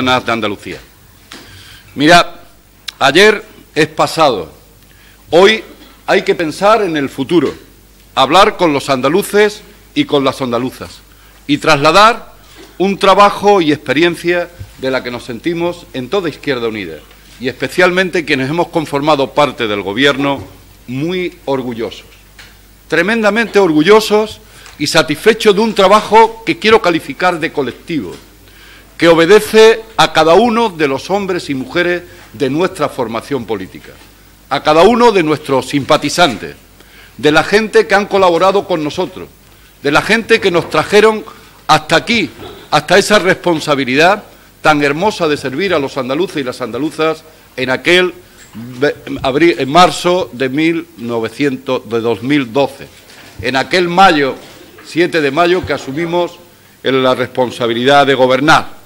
ciudadanas de Andalucía. Mirad, ayer es pasado, hoy hay que pensar en el futuro, hablar con los andaluces y con las andaluzas y trasladar un trabajo y experiencia de la que nos sentimos en toda Izquierda Unida y especialmente quienes hemos conformado parte del Gobierno muy orgullosos, tremendamente orgullosos y satisfechos de un trabajo que quiero calificar de colectivo, que obedece a cada uno de los hombres y mujeres de nuestra formación política, a cada uno de nuestros simpatizantes, de la gente que han colaborado con nosotros, de la gente que nos trajeron hasta aquí, hasta esa responsabilidad tan hermosa de servir a los andaluces y las andaluzas en aquel en marzo de 2012, en aquel 7 de mayo que asumimos la responsabilidad de gobernar.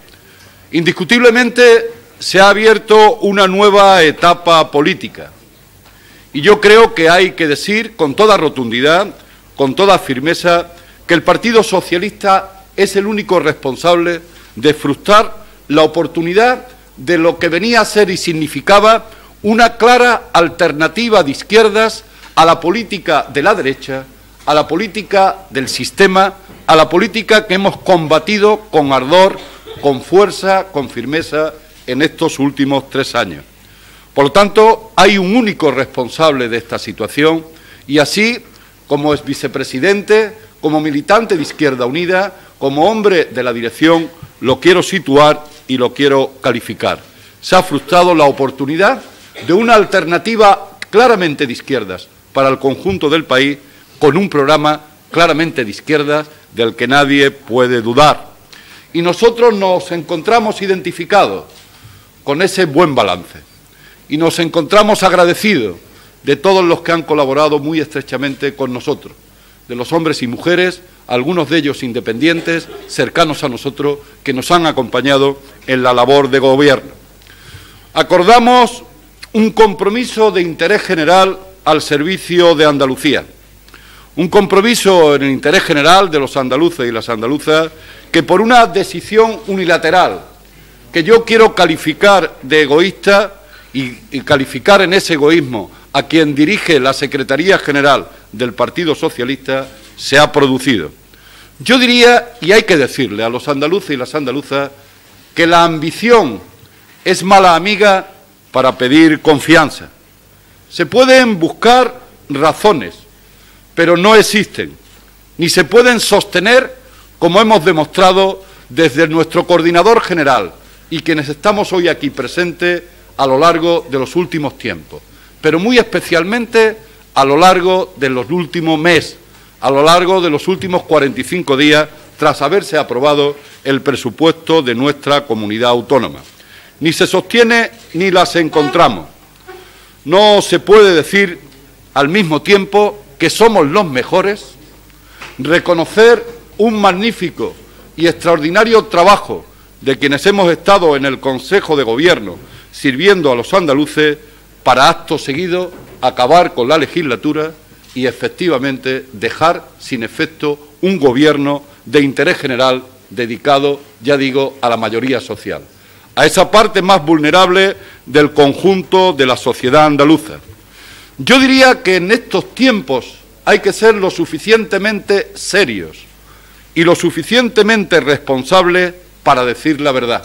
Indiscutiblemente se ha abierto una nueva etapa política y yo creo que hay que decir con toda rotundidad, con toda firmeza, que el Partido Socialista es el único responsable de frustrar la oportunidad de lo que venía a ser y significaba una clara alternativa de izquierdas a la política de la derecha, a la política del sistema, a la política que hemos combatido con ardor, con fuerza, con firmeza en estos últimos 3 años. Por lo tanto, hay un único responsable de esta situación y así, como es vicepresidente, como militante de Izquierda Unida, como hombre de la dirección, lo quiero situar y lo quiero calificar. Se ha frustrado la oportunidad de una alternativa claramente de izquierdas para el conjunto del país, con un programa claramente de izquierdas del que nadie puede dudar. Y nosotros nos encontramos identificados con ese buen balance y nos encontramos agradecidos de todos los que han colaborado muy estrechamente con nosotros, de los hombres y mujeres, algunos de ellos independientes, cercanos a nosotros, que nos han acompañado en la labor de gobierno. Acordamos un compromiso de interés general al servicio de Andalucía, un compromiso en el interés general de los andaluces y las andaluzas que por una decisión unilateral, que yo quiero calificar de egoísta y calificar en ese egoísmo a quien dirige la Secretaría General del Partido Socialista, se ha producido. Yo diría, y hay que decirle a los andaluces y las andaluzas, que la ambición es mala amiga para pedir confianza. Se pueden buscar razones, pero no existen, ni se pueden sostener, como hemos demostrado desde nuestro coordinador general y quienes estamos hoy aquí presentes a lo largo de los últimos tiempos, pero muy especialmente a lo largo de los últimos meses, a lo largo de los últimos 45 días, tras haberse aprobado el presupuesto de nuestra comunidad autónoma. Ni se sostiene ni las encontramos. No se puede decir al mismo tiempo que somos los mejores, reconocer un magnífico y extraordinario trabajo de quienes hemos estado en el Consejo de Gobierno sirviendo a los andaluces, para acto seguido acabar con la legislatura y efectivamente dejar sin efecto un gobierno de interés general dedicado, ya digo, a la mayoría social, a esa parte más vulnerable del conjunto de la sociedad andaluza. Yo diría que en estos tiempos hay que ser lo suficientemente serios y lo suficientemente responsables para decir la verdad,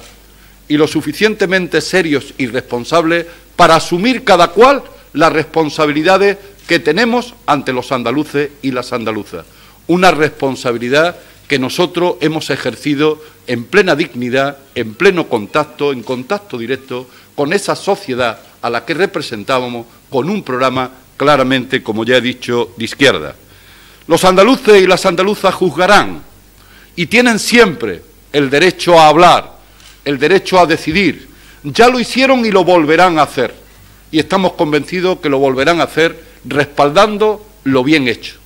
y lo suficientemente serios y responsables para asumir cada cual las responsabilidades que tenemos ante los andaluces y las andaluzas. Una responsabilidad que nosotros hemos ejercido en plena dignidad, en pleno contacto, en contacto directo con esa sociedad a la que representábamos, con un programa claramente, como ya he dicho, de izquierda. Los andaluces y las andaluzas juzgarán y tienen siempre el derecho a hablar, el derecho a decidir. Ya lo hicieron y lo volverán a hacer. Y estamos convencidos que lo volverán a hacer respaldando lo bien hecho,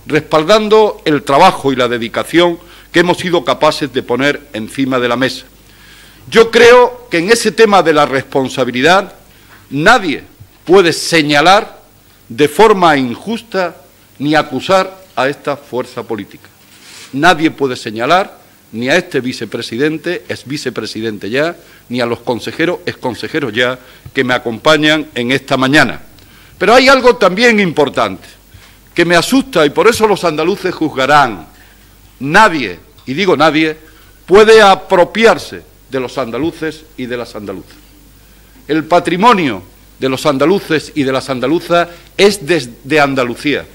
respaldando el trabajo y la dedicación que hemos sido capaces de poner encima de la mesa. Yo creo que en ese tema de la responsabilidad nadie puede señalar de forma injusta ni acusar a esta fuerza política. Nadie puede señalar ni a este vicepresidente, es vicepresidente ya, ni a los consejeros, exconsejeros ya, que me acompañan en esta mañana. Pero hay algo también importante, que me asusta y por eso los andaluces juzgarán. Nadie, y digo nadie, puede apropiarse de los andaluces y de las andaluzas. El patrimonio de los andaluces y de las andaluzas es de Andalucía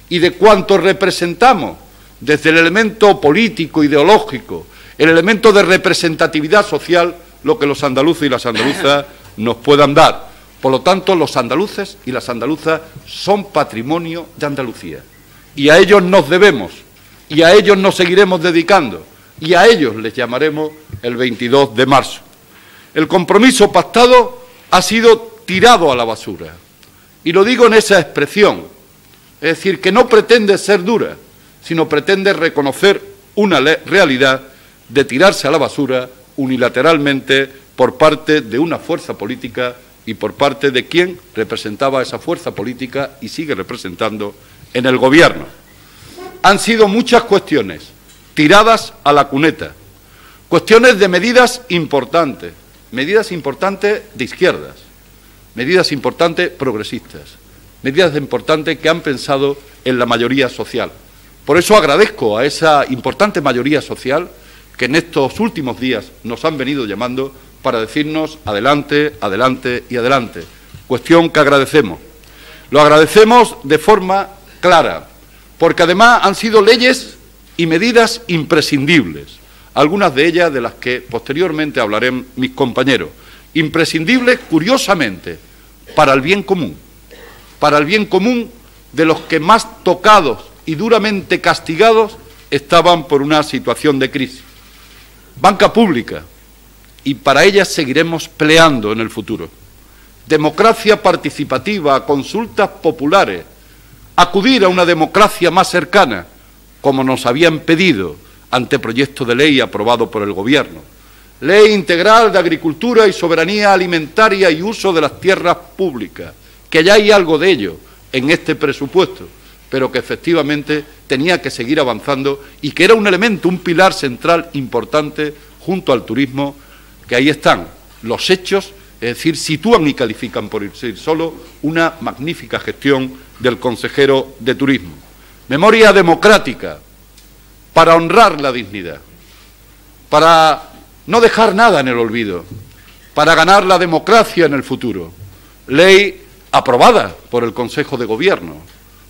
y de cuanto representamos desde el elemento político, ideológico, el elemento de representatividad social, lo que los andaluces y las andaluzas nos puedan dar. Por lo tanto, los andaluces y las andaluzas son patrimonio de Andalucía y a ellos nos debemos y a ellos nos seguiremos dedicando y a ellos les llamaremos el 22 de marzo. El compromiso pactado ha sido tirado a la basura y lo digo en esa expresión, es decir, que no pretende ser dura, sino pretende reconocer una realidad de tirarse a la basura unilateralmente por parte de una fuerza política y por parte de quien representaba esa fuerza política y sigue representando en el Gobierno. Han sido muchas cuestiones tiradas a la cuneta, cuestiones de medidas importantes de izquierdas, medidas importantes progresistas, medidas importantes que han pensado en la mayoría social. Por eso agradezco a esa importante mayoría social que en estos últimos días nos han venido llamando para decirnos adelante, adelante y adelante. Cuestión que agradecemos. Lo agradecemos de forma clara, porque además han sido leyes y medidas imprescindibles, algunas de ellas de las que posteriormente hablarán mis compañeros. Imprescindibles, curiosamente, para el bien común de los que más tocados y duramente castigados estaban por una situación de crisis. Banca pública, y para ella seguiremos peleando en el futuro. Democracia participativa, consultas populares, acudir a una democracia más cercana, como nos habían pedido anteproyecto de ley aprobado por el Gobierno. Ley integral de agricultura y soberanía alimentaria y uso de las tierras públicas, que ya hay algo de ello en este presupuesto, pero que efectivamente tenía que seguir avanzando y que era un elemento, un pilar central importante junto al turismo, que ahí están los hechos, es decir, sitúan y califican por sí solo una magnífica gestión del consejero de Turismo. Memoria democrática, para honrar la dignidad, para no dejar nada en el olvido, para ganar la democracia en el futuro. Ley aprobada por el Consejo de Gobierno,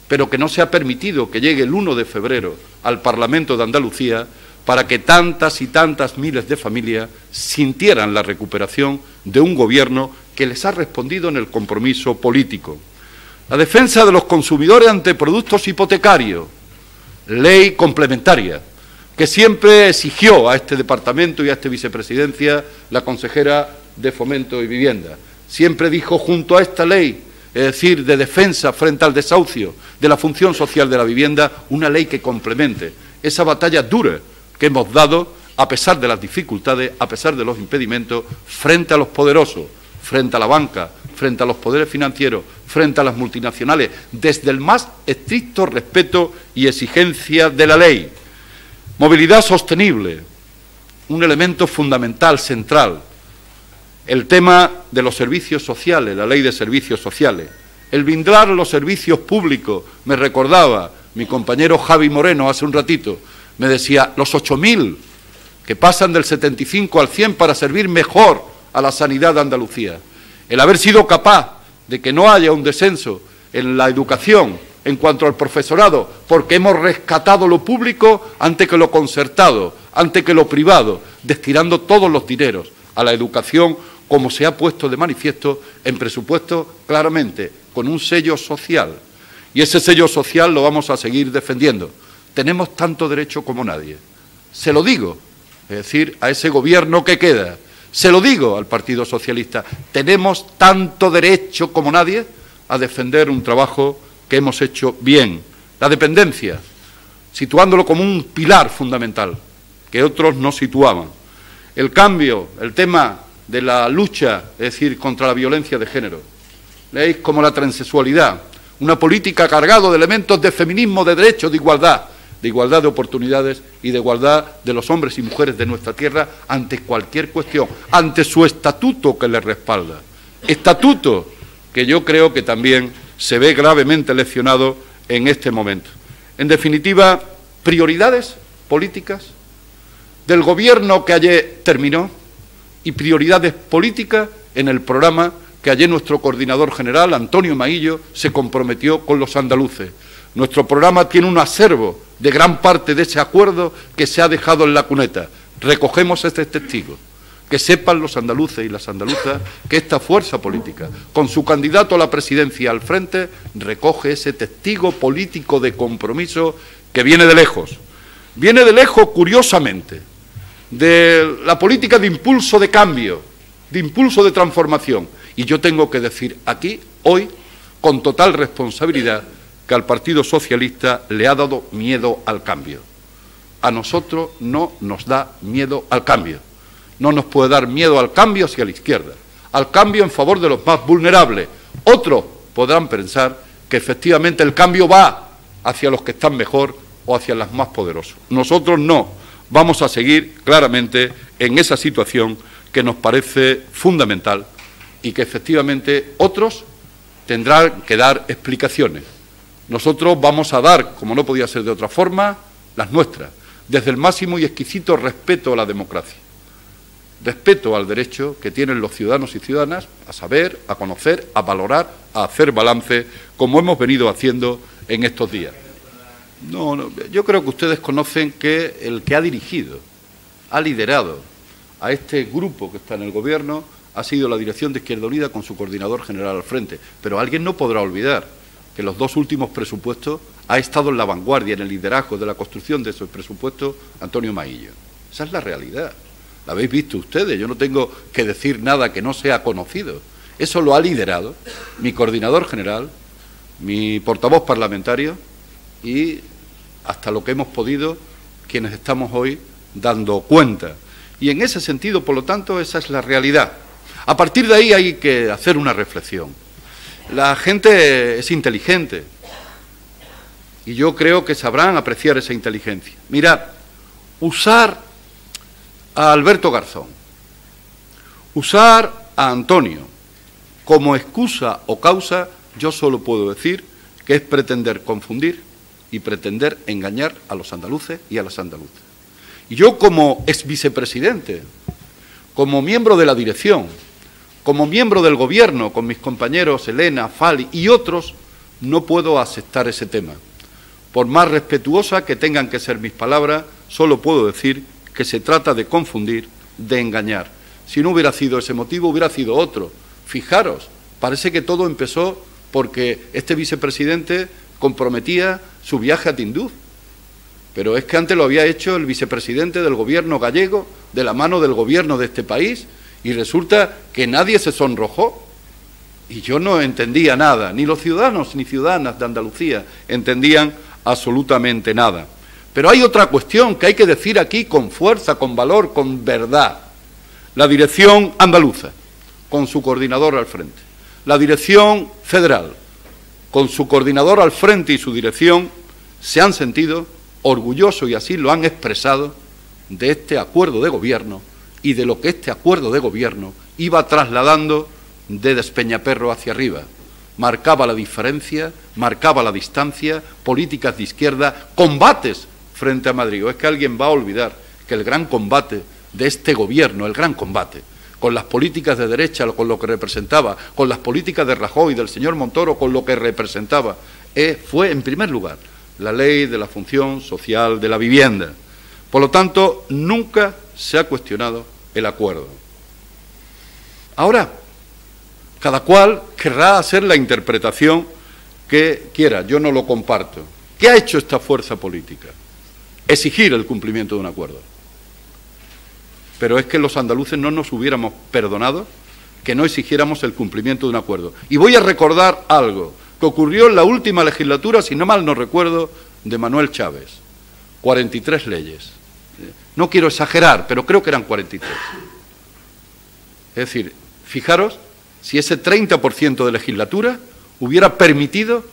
pero que no se ha permitido que llegue el 1 de febrero al Parlamento de Andalucía para que tantas y tantas miles de familias sintieran la recuperación de un Gobierno que les ha respondido en el compromiso político. La defensa de los consumidores ante productos hipotecarios, ley complementaria, que siempre exigió a este departamento y a esta vicepresidencia la consejera de Fomento y Vivienda. Siempre dijo, junto a esta ley, es decir, de defensa frente al desahucio de la función social de la vivienda, una ley que complemente esa batalla dura que hemos dado a pesar de las dificultades, a pesar de los impedimentos, frente a los poderosos, frente a la banca, frente a los poderes financieros, frente a las multinacionales, desde el más estricto respeto y exigencia de la ley. Movilidad sostenible, un elemento fundamental, central. El tema de los servicios sociales, la ley de servicios sociales. El blindar los servicios públicos, me recordaba mi compañero Javi Moreno hace un ratito, me decía, los 8.000 que pasan del 75 al 100 para servir mejor a la sanidad de Andalucía. El haber sido capaz de que no haya un descenso en la educación en cuanto al profesorado, porque hemos rescatado lo público antes que lo concertado, antes que lo privado, destinando todos los dineros a la educación, como se ha puesto de manifiesto en presupuesto claramente, con un sello social. Y ese sello social lo vamos a seguir defendiendo. Tenemos tanto derecho como nadie. Se lo digo, es decir, a ese Gobierno que queda, se lo digo al Partido Socialista, tenemos tanto derecho como nadie a defender un trabajo que hemos hecho bien. La dependencia, situándolo como un pilar fundamental, que otros no situaban. El cambio, el tema de la lucha, es decir, contra la violencia de género. Leyes como la transexualidad, una política cargada de elementos de feminismo, de derechos, de igualdad. de igualdad de oportunidades y de igualdad de los hombres y mujeres de nuestra tierra ante cualquier cuestión, ante su estatuto que les respalda. Estatuto que yo creo que también se ve gravemente lesionado en este momento. En definitiva, prioridades políticas del Gobierno que ayer terminó y prioridades políticas en el programa que ayer nuestro coordinador general, Antonio Maillo, se comprometió con los andaluces. Nuestro programa tiene un acervo de gran parte de ese acuerdo que se ha dejado en la cuneta. Recogemos este testigo. Que sepan los andaluces y las andaluzas que esta fuerza política, con su candidato a la presidencia al frente, recoge ese testigo político de compromiso que viene de lejos. Viene de lejos, curiosamente, de la política de impulso de cambio, de impulso de transformación. Y yo tengo que decir aquí, hoy, con total responsabilidad, que al Partido Socialista le ha dado miedo al cambio. A nosotros no nos da miedo al cambio. No nos puede dar miedo al cambio hacia la izquierda, al cambio en favor de los más vulnerables. Otros podrán pensar que efectivamente el cambio va hacia los que están mejor o hacia los más poderosos. Nosotros no. Vamos a seguir claramente en esa situación que nos parece fundamental y que efectivamente otros tendrán que dar explicaciones. Nosotros vamos a dar, como no podía ser de otra forma, las nuestras, desde el máximo y exquisito respeto a la democracia, respeto al derecho que tienen los ciudadanos y ciudadanas a saber, a conocer, a valorar, a hacer balance, como hemos venido haciendo en estos días. No, yo creo que ustedes conocen que el que ha dirigido, ha liderado a este grupo que está en el Gobierno ha sido la dirección de Izquierda Unida con su coordinador general al frente. Pero alguien no podrá olvidar que los dos últimos presupuestos ha estado en la vanguardia, en el liderazgo de la construcción de esos presupuestos, Antonio Maillo. Esa es la realidad. La habéis visto ustedes, yo no tengo que decir nada que no sea conocido. Eso lo ha liderado mi coordinador general, mi portavoz parlamentario y hasta lo que hemos podido quienes estamos hoy dando cuenta. Y en ese sentido, por lo tanto, esa es la realidad. A partir de ahí hay que hacer una reflexión. La gente es inteligente y yo creo que sabrán apreciar esa inteligencia. Mirad, usar a Alberto Garzón, usar a Antonio como excusa o causa, yo solo puedo decir que es pretender confundir y pretender engañar a los andaluces y a las andaluzas. Y yo como exvicepresidente, como miembro de la dirección, como miembro del Gobierno, con mis compañeros Elena, Fali y otros, no puedo aceptar ese tema. Por más respetuosa que tengan que ser mis palabras, solo puedo decir que se trata de confundir, de engañar. Si no hubiera sido ese motivo, hubiera sido otro. Fijaros, parece que todo empezó porque este vicepresidente comprometía su viaje a Tinduf. Pero es que antes lo había hecho el vicepresidente del Gobierno gallego, de la mano del Gobierno de este país, y resulta que nadie se sonrojó. Y yo no entendía nada, ni los ciudadanos ni ciudadanas de Andalucía entendían absolutamente nada. Pero hay otra cuestión que hay que decir aquí con fuerza, con valor, con verdad. La dirección andaluza, con su coordinador al frente. La dirección federal, con su coordinador al frente y su dirección, se han sentido orgullosos y así lo han expresado de este acuerdo de gobierno y de lo que este acuerdo de gobierno iba trasladando de Despeñaperro hacia arriba. Marcaba la diferencia, marcaba la distancia, políticas de izquierda, combates frente a Madrid. ¿O es que alguien va a olvidar que el gran combate de este gobierno, el gran combate, con las políticas de derecha, con lo que representaba, con las políticas de Rajoy, del señor Montoro, con lo que representaba, fue, en primer lugar, la ley de la función social de la vivienda. Por lo tanto, nunca se ha cuestionado el acuerdo. Ahora, cada cual querrá hacer la interpretación que quiera, yo no lo comparto. ¿Qué ha hecho esta fuerza política? Exigir el cumplimiento de un acuerdo. Pero es que los andaluces no nos hubiéramos perdonado que no exigiéramos el cumplimiento de un acuerdo. Y voy a recordar algo que ocurrió en la última legislatura, si no mal no recuerdo, de Manuel Chávez. 43 leyes. No quiero exagerar, pero creo que eran 43. Es decir, fijaros si ese 30% de legislatura hubiera permitido,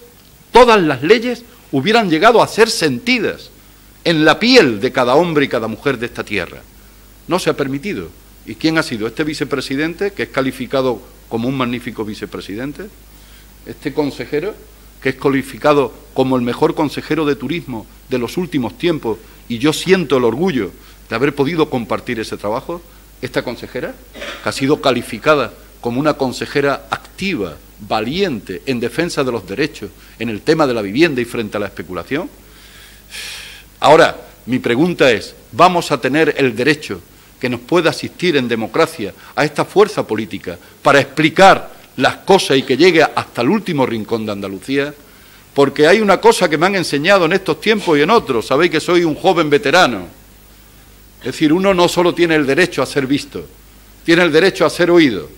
todas las leyes hubieran llegado a ser sentidas en la piel de cada hombre y cada mujer de esta tierra. No se ha permitido. ¿Y quién ha sido? Este vicepresidente, que es calificado como un magnífico vicepresidente, este consejero, que es calificado como el mejor consejero de turismo de los últimos tiempos, y yo siento el orgullo de haber podido compartir ese trabajo, esta consejera, que ha sido calificada como una consejera activa, valiente, en defensa de los derechos, en el tema de la vivienda y frente a la especulación. Ahora, mi pregunta es, ¿vamos a tener el derecho que nos pueda asistir en democracia a esta fuerza política para explicar las cosas y que llegue hasta el último rincón de Andalucía? Porque hay una cosa que me han enseñado en estos tiempos y en otros. Sabéis que soy un joven veterano. Es decir, uno no solo tiene el derecho a ser visto, tiene el derecho a ser oído.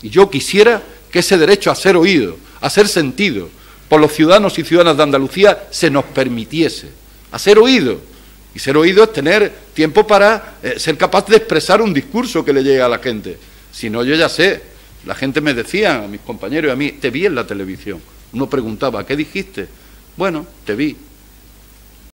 Y yo quisiera que ese derecho a ser oído, a ser sentido por los ciudadanos y ciudadanas de Andalucía se nos permitiese. A ser oído. Y ser oído es tener tiempo para ser capaz de expresar un discurso que le llegue a la gente. Si no, yo ya sé, la gente me decía, a mis compañeros y a mí, te vi en la televisión. Uno preguntaba, ¿qué dijiste? Bueno, te vi.